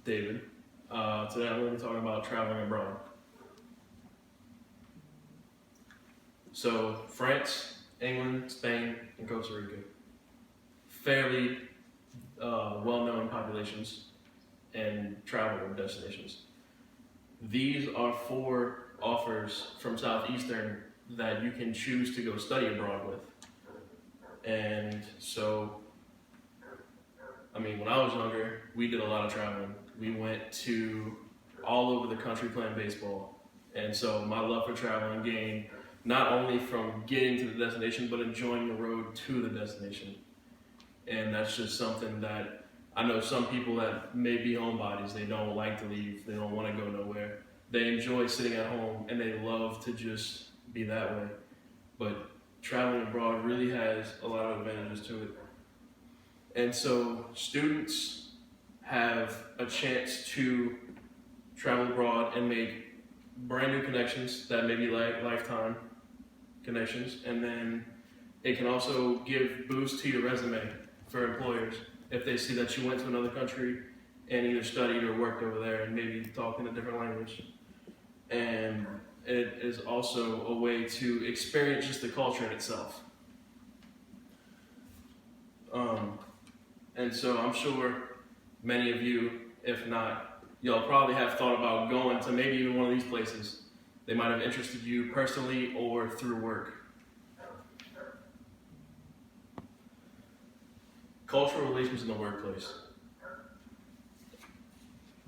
David. Today I'm going to be talking about traveling abroad. So France, England, Spain, and Costa Rica. Fairly well-known populations and travel destinations. These are 4 offers from Southeastern that you can choose to go study abroad with. And so, when I was younger, we did a lot of traveling. We went to all over the country playing baseball. And so my love for traveling gained not only from getting to the destination, but enjoying the road to the destination. And that's just something that I know some people that may be homebodies, they don't like to leave, they don't want to go nowhere. They enjoy sitting at home and they love to just be that way. But traveling abroad really has a lot of advantages to it. And so students have a chance to travel abroad and make brand new connections that may be lifetime connections. And then it can also give boost to your resume for employers if they see that you went to another country and either studied or worked over there and maybe talked in a different language. And it is also a way to experience just the culture in itself. And so I'm sure many of you, if not, y'all probably have thought about going to maybe even one of these places. They might have interested you personally or through work. Cultural relations in the workplace.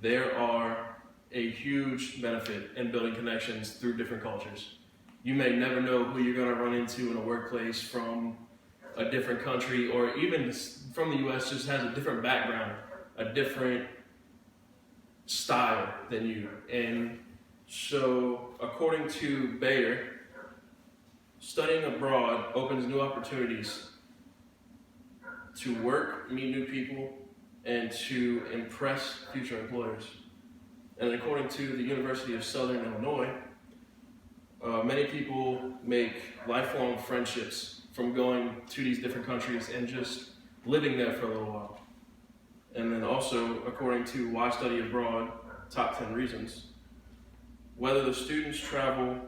There are a huge benefit in building connections through different cultures. You may never know who you're going to run into in a workplace from a different country, or even from the US, just has a different background, a different style than you. And so, according to Bayer, studying abroad opens new opportunities to work, meet new people, and to impress future employers. And according to the University of Southern Illinois, many people make lifelong friendships from going to these different countries and just living there for a little while. And then also, according to Why Study Abroad, Top 10 Reasons, whether the students travel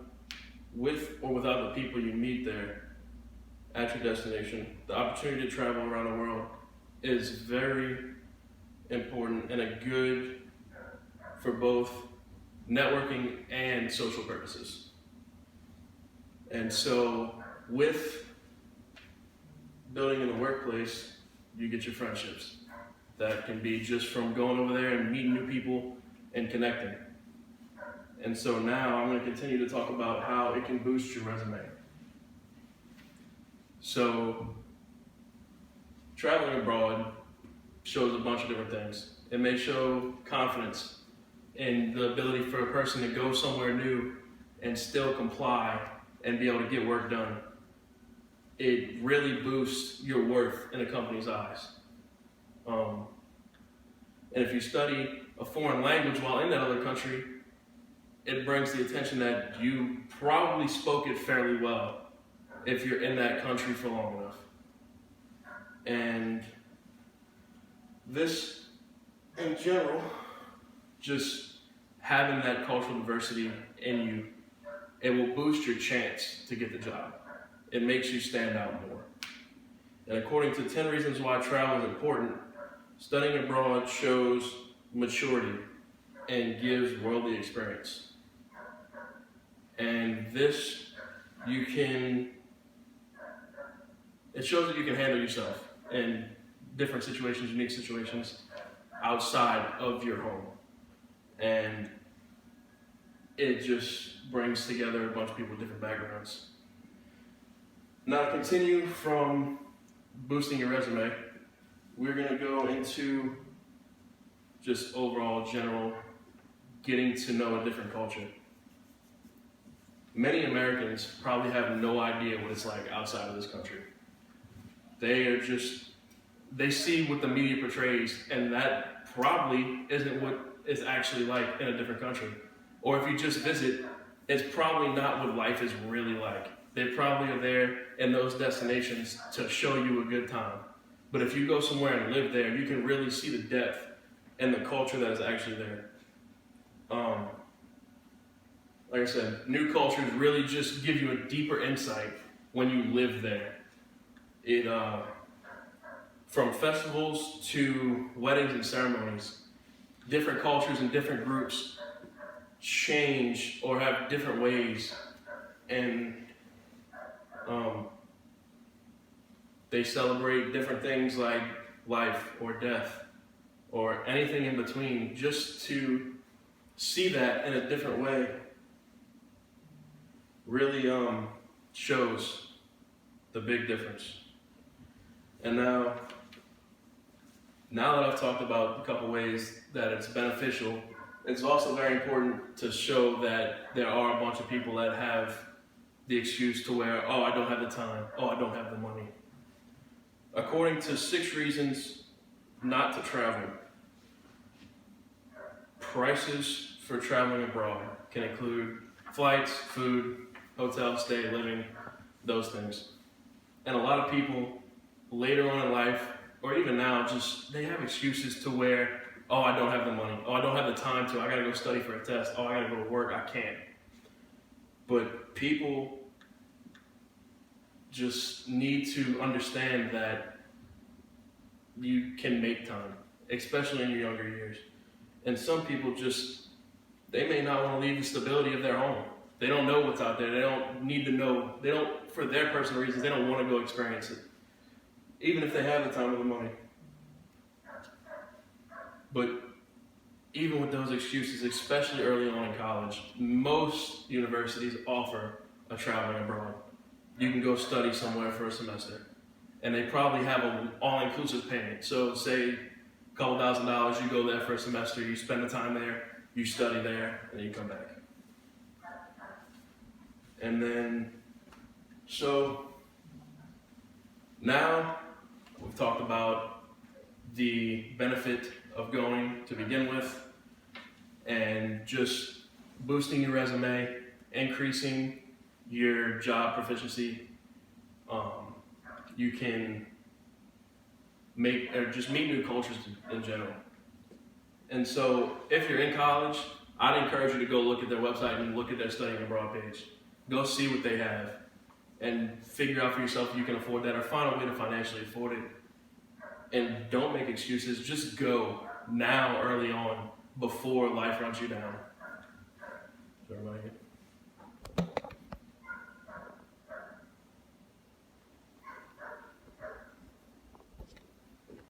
with or without the people you meet there at your destination, the opportunity to travel around the world is very important and a good for both networking and social purposes. And so with building in the workplace, you get your friendships. That can be just from going over there and meeting new people and connecting. And so now I'm going to continue to talk about how it can boost your resume. So traveling abroad shows a bunch of different things. It may show confidence in the ability for a person to go somewhere new and still comply and be able to get work done. It really boosts your worth in a company's eyes. And if you study a foreign language while in that other country, it brings the attention that you probably spoke it fairly well if you're in that country for long enough. And this, in general, just having that cultural diversity in you, it will boost your chance to get the job. It makes you stand out more. And according to 10 Reasons Why Travel is Important, studying abroad shows maturity and gives worldly experience. And this, it shows that you can handle yourself in different situations, unique situations, outside of your home. And it just brings together a bunch of people with different backgrounds. Now to continue from boosting your resume, we're going to go into just overall general getting to know a different culture. Many Americans probably have no idea what it's like outside of this country. They see what the media portrays, and that probably isn't what it's actually like in a different country. Or if you just visit, it's probably not what life is really like. They probably are there in those destinations to show you a good time. But if you go somewhere and live there, you can really see the depth and the culture that is actually there. Like I said, new cultures really just give you a deeper insight when you live there. It from festivals to weddings and ceremonies, different cultures and different groups change or have different ways, and they celebrate different things like life or death or anything in between. Just to see that in a different way really shows the big difference. And now that I've talked about a couple ways that it's beneficial, it's also very important to show that there are a bunch of people that have the excuse to where, oh, I don't have the time, oh, I don't have the money. According to 6 reasons not to travel, prices for traveling abroad can include flights, food, hotel stay, living, those things. And a lot of people later on in life, or even now, just they have excuses to where, oh, I don't have the money, oh, I don't have the time to, I gotta go study for a test, oh, I gotta go to work, I can't. But people just need to understand that you can make time, especially in your younger years. And some people just, they may not want to leave the stability of their home. They don't know what's out there. They don't need to know. They don't, for their personal reasons, they don't want to go experience it, even if they have the time or the money. But even with those excuses, especially early on in college, most universities offer a traveling abroad. You can go study somewhere for a semester, and they probably have an all-inclusive payment. So say a couple $1,000, you go there for a semester, you spend the time there, you study there, and then you come back. And then, so now we've talked about the benefit of going to begin with, and just boosting your resume, increasing your job proficiency. You can make or just meet new cultures in general. And so if you're in college, I'd encourage you to go look at their website and look at their studying abroad page. Go see what they have and figure out for yourself if you can afford that, or find a way to financially afford it. And don't make excuses. Just go now, early on, before life runs you down.